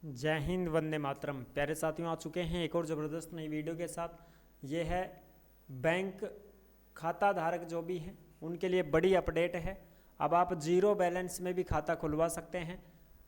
जय हिंद, वंदे मातरम। प्यारे साथियों, आ चुके हैं एक और ज़बरदस्त नई वीडियो के साथ। ये है बैंक खाता धारक जो भी हैं उनके लिए बड़ी अपडेट है। अब आप जीरो बैलेंस में भी खाता खुलवा सकते हैं।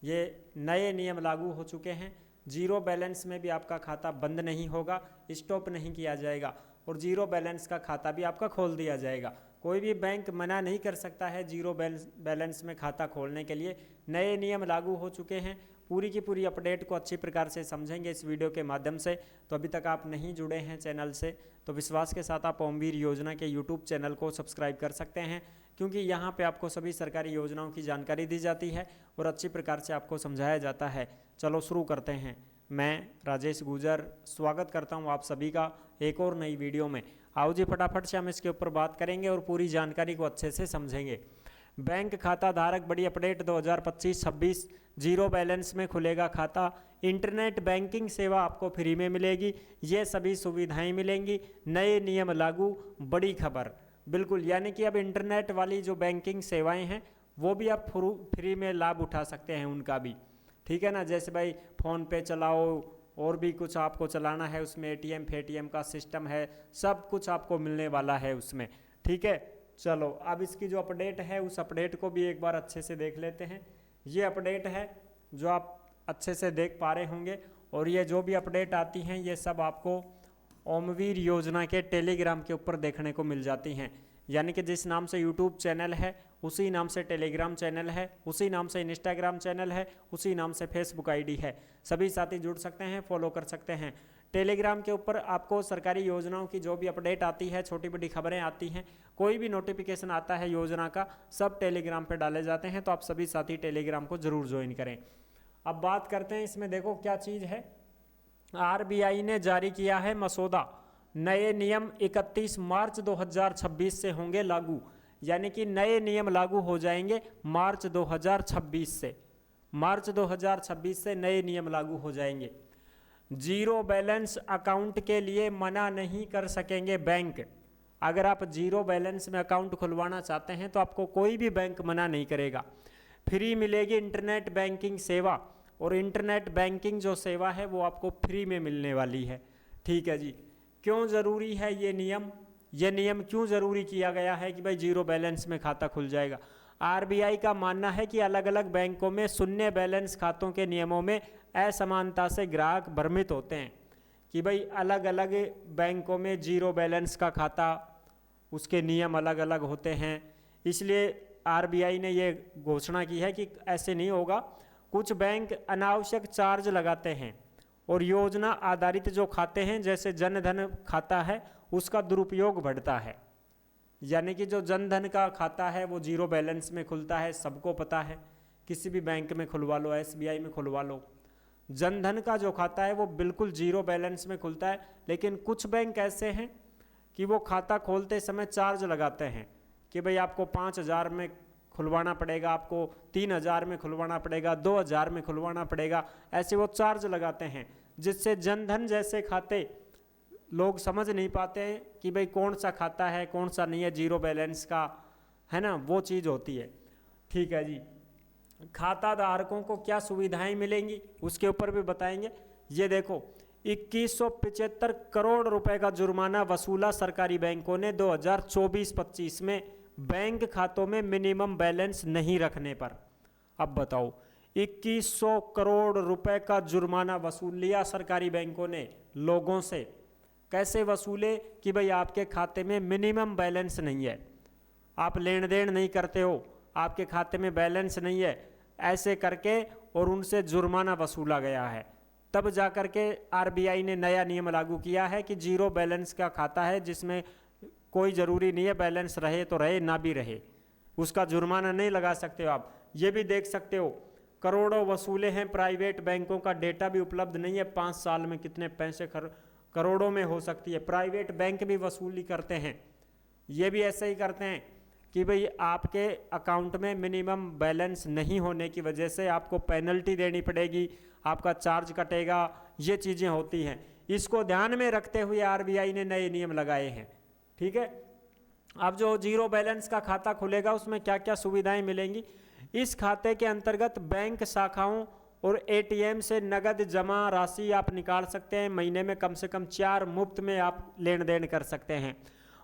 ये नए नियम लागू हो चुके हैं। जीरो बैलेंस में भी आपका खाता बंद नहीं होगा, स्टॉप नहीं किया जाएगा और जीरो बैलेंस का खाता भी आपका खोल दिया जाएगा। कोई भी बैंक मना नहीं कर सकता है जीरो बैलेंस में खाता खोलने के लिए। नए नियम लागू हो चुके हैं। पूरी की पूरी अपडेट को अच्छी प्रकार से समझेंगे इस वीडियो के माध्यम से। तो अभी तक आप नहीं जुड़े हैं चैनल से तो विश्वास के साथ आप ओमवीर योजना के यूट्यूब चैनल को सब्सक्राइब कर सकते हैं, क्योंकि यहाँ पे आपको सभी सरकारी योजनाओं की जानकारी दी जाती है और अच्छी प्रकार से आपको समझाया जाता है। चलो शुरू करते हैं। मैं राजेश गुजर स्वागत करता हूं आप सभी का एक और नई वीडियो में। आओ जी, फटाफट से हम इसके ऊपर बात करेंगे और पूरी जानकारी को अच्छे से समझेंगे। बैंक खाता धारक बड़ी अपडेट 2025-26 जीरो बैलेंस में खुलेगा खाता। इंटरनेट बैंकिंग सेवा आपको फ्री में मिलेगी। ये सभी सुविधाएं मिलेंगी। नए नियम लागू, बड़ी खबर बिल्कुल। यानी कि अब इंटरनेट वाली जो बैंकिंग सेवाएं हैं वो भी आप फ्री में लाभ उठा सकते हैं उनका भी। ठीक है ना। जैसे भाई फ़ोन पे चलाओ और भी कुछ आपको चलाना है उसमें, एटीएम फेटीएम का सिस्टम है, सब कुछ आपको मिलने वाला है उसमें। ठीक है। चलो अब इसकी जो अपडेट है उस अपडेट को भी एक बार अच्छे से देख लेते हैं। ये अपडेट है जो आप अच्छे से देख पा रहे होंगे और ये जो भी अपडेट आती हैं ये सब आपको ओमवीर योजना के टेलीग्राम के ऊपर देखने को मिल जाती हैं। यानी कि जिस नाम से यूट्यूब चैनल है उसी नाम से टेलीग्राम चैनल है, उसी नाम से इंस्टाग्राम चैनल है, उसी नाम से फेसबुक आईडी है। सभी साथी जुड़ सकते हैं, फॉलो कर सकते हैं। टेलीग्राम के ऊपर आपको सरकारी योजनाओं की जो भी अपडेट आती है, छोटी बड़ी खबरें आती हैं, कोई भी नोटिफिकेशन आता है योजना का, सब टेलीग्राम पर डाले जाते हैं। तो आप सभी साथी टेलीग्राम को ज़रूर ज्वाइन करें। अब बात करते हैं इसमें, देखो क्या चीज़ है। आरबीआई ने जारी किया है मसौदा। नए नियम 31 मार्च 2026 से होंगे लागू। यानी कि नए नियम लागू हो जाएंगे मार्च 2026 से। मार्च 2026 से नए नियम लागू हो जाएंगे। जीरो बैलेंस अकाउंट के लिए मना नहीं कर सकेंगे बैंक। अगर आप जीरो बैलेंस में अकाउंट खुलवाना चाहते हैं तो आपको कोई भी बैंक मना नहीं करेगा। फ्री मिलेगी इंटरनेट बैंकिंग सेवा और इंटरनेट बैंकिंग जो सेवा है वो आपको फ्री में मिलने वाली है। ठीक है जी। क्यों ज़रूरी है ये नियम? ये नियम क्यों ज़रूरी किया गया है कि भाई जीरो बैलेंस में खाता खुल जाएगा? आरबीआई का मानना है कि अलग अलग बैंकों में शून्य बैलेंस खातों के नियमों में असमानता से ग्राहक भ्रमित होते हैं कि भाई अलग अलग बैंकों में जीरो बैलेंस का खाता, उसके नियम अलग अलग होते हैं। इसलिए आरबीआई ने ये घोषणा की है कि ऐसे नहीं होगा। कुछ बैंक अनावश्यक चार्ज लगाते हैं और योजना आधारित जो खाते हैं जैसे जन धन खाता है उसका दुरुपयोग बढ़ता है। यानी कि जो जन धन का खाता है वो जीरो बैलेंस में खुलता है, सबको पता है। किसी भी बैंक में खुलवा लो, एसबीआई में खुलवा लो। जन धन का जो खाता है वो बिल्कुल जीरो बैलेंस में खुलता है। लेकिन कुछ बैंक ऐसे हैं कि वो खाता खोलते समय चार्ज लगाते हैं कि भाई आपको 5,000 में खुलवाना पड़ेगा, आपको 3,000 में खुलवाना पड़ेगा, 2,000 में खुलवाना पड़ेगा। ऐसे वो चार्ज लगाते हैं जिससे जनधन जैसे खाते लोग समझ नहीं पाते हैं कि भाई कौन सा खाता है कौन सा नहीं है जीरो बैलेंस का, है ना, वो चीज़ होती है। ठीक है जी। खाता धारकों को क्या सुविधाएं मिलेंगी उसके ऊपर भी बताएंगे। ये देखो, 2175 करोड़ रुपए का जुर्माना वसूला सरकारी बैंकों ने 2024-25 में बैंक खातों में मिनिमम बैलेंस नहीं रखने पर। अब बताओ, 2100 करोड़ रुपए का जुर्माना वसूल लिया सरकारी बैंकों ने लोगों से। कैसे वसूले? कि भाई आपके खाते में मिनिमम बैलेंस नहीं है, आप लेन देन नहीं करते हो, आपके खाते में बैलेंस नहीं है, ऐसे करके और उनसे जुर्माना वसूला गया है। तब जाकर के आरबीआई ने नया नियम लागू किया है कि जीरो बैलेंस का खाता है जिसमें कोई ज़रूरी नहीं है बैलेंस रहे तो रहे, ना भी रहे, उसका जुर्माना नहीं लगा सकते हो आप। ये भी देख सकते हो करोड़ों वसूले हैं प्राइवेट बैंकों का डेटा भी उपलब्ध नहीं है। 5 साल में कितने पैसे करोड़ों में हो सकती है। प्राइवेट बैंक भी वसूली करते हैं। ये भी ऐसे ही करते हैं कि भाई आपके अकाउंट में मिनिमम बैलेंस नहीं होने की वजह से आपको पेनल्टी देनी पड़ेगी, आपका चार्ज कटेगा, ये चीज़ें होती हैं। इसको ध्यान में रखते हुए आरबीआई ने नए नियम लगाए हैं। ठीक है। अब जो जीरो बैलेंस का खाता खुलेगा उसमें क्या क्या सुविधाएं मिलेंगी? इस खाते के अंतर्गत बैंक शाखाओं और एटीएम से नगद जमा राशि आप निकाल सकते हैं। महीने में कम से कम 4 मुफ्त में आप लेन देन कर सकते हैं।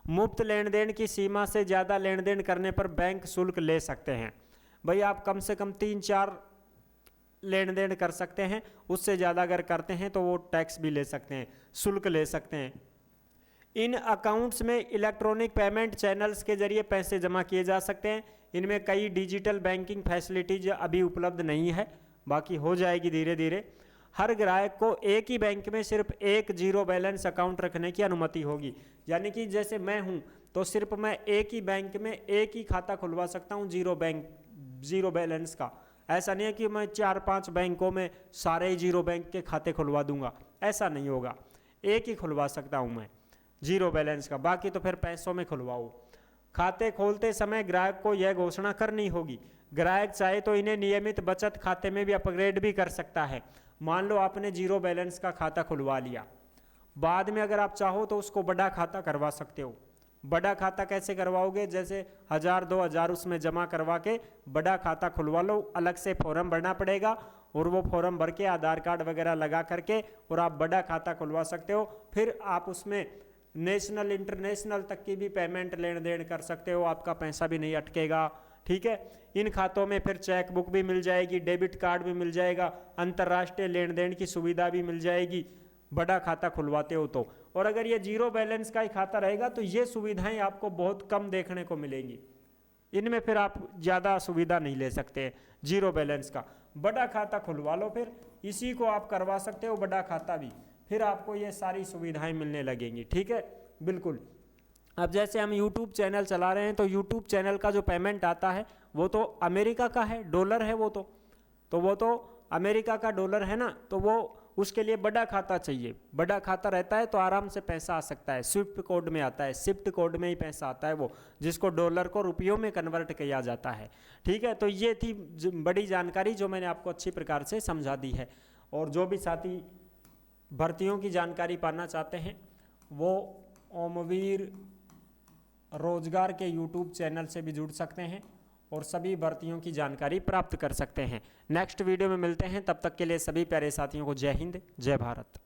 मुफ्त लेन देन की सीमा से ज़्यादा लेन देन करने पर बैंक शुल्क ले सकते हैं। भाई आप कम से कम 3-4 लेन देन कर सकते हैं, उससे ज़्यादा अगर करते हैं तो वो टैक्स भी ले सकते हैं, शुल्क ले सकते हैं। इन अकाउंट्स में इलेक्ट्रॉनिक पेमेंट चैनल्स के जरिए पैसे जमा किए जा सकते हैं। इनमें कई डिजिटल बैंकिंग फैसिलिटीज अभी उपलब्ध नहीं है, बाकी हो जाएगी धीरे धीरे। हर ग्राहक को एक ही बैंक में सिर्फ एक जीरो बैलेंस अकाउंट रखने की अनुमति होगी। यानी कि जैसे मैं हूं तो सिर्फ मैं एक ही बैंक में एक ही खाता खुलवा सकता हूं जीरो बैलेंस का। ऐसा नहीं है कि मैं 4-5 बैंकों में सारे जीरो बैंक के खाते खुलवा दूंगा, ऐसा नहीं होगा। एक ही खुलवा सकता हूं मैं जीरो बैलेंस का, बाकी तो फिर पैसों में खुलवाओ। खाते खोलते समय ग्राहक को यह घोषणा करनी होगी। ग्राहक चाहे तो इन्हें नियमित बचत खाते में भी अपग्रेड भी कर सकता है। मान लो आपने जीरो बैलेंस का खाता खुलवा लिया, बाद में अगर आप चाहो तो उसको बड़ा खाता करवा सकते हो। बड़ा खाता कैसे करवाओगे? जैसे 1000-2000 उसमें जमा करवा के बड़ा खाता खुलवा लो। अलग से फॉर्म भरना पड़ेगा और वो फॉर्म भर के आधार कार्ड वगैरह लगा करके और आप बड़ा खाता खुलवा सकते हो। फिर आप उसमें नेशनल इंटरनेशनल तक की भी पेमेंट लेन देन कर सकते हो, आपका पैसा भी नहीं अटकेगा। ठीक है, इन खातों में फिर चेक बुक भी मिल जाएगी, डेबिट कार्ड भी मिल जाएगा, अंतर्राष्ट्रीय लेन देन की सुविधा भी मिल जाएगी बड़ा खाता खुलवाते हो तो। और अगर ये जीरो बैलेंस का ही खाता रहेगा तो ये सुविधाएं आपको बहुत कम देखने को मिलेंगी। इनमें फिर आप ज़्यादा सुविधा नहीं ले सकते जीरो बैलेंस का। बड़ा खाता खुलवा लो, फिर इसी को आप करवा सकते हो बड़ा खाता भी, फिर आपको ये सारी सुविधाएं मिलने लगेंगी। ठीक है, बिल्कुल। अब जैसे हम YouTube चैनल चला रहे हैं तो YouTube चैनल का जो पेमेंट आता है वो तो अमेरिका का है, डॉलर है वो तो अमेरिका का डॉलर है ना, तो वो उसके लिए बड़ा खाता चाहिए। बड़ा खाता रहता है तो आराम से पैसा आ सकता है। स्विफ्ट कोड में आता है, स्विफ्ट कोड में ही पैसा आता है वो, जिसको डॉलर को रुपयों में कन्वर्ट किया जाता है। ठीक है, तो ये थी बड़ी जानकारी जो मैंने आपको अच्छी प्रकार से समझा दी है। और जो भी साथी भर्तियों की जानकारी पाना चाहते हैं वो ओमवीर रोजगार के YouTube चैनल से भी जुड़ सकते हैं और सभी भर्तियों की जानकारी प्राप्त कर सकते हैं। नेक्स्ट वीडियो में मिलते हैं, तब तक के लिए सभी प्यारे साथियों को जय हिंद, जय भारत।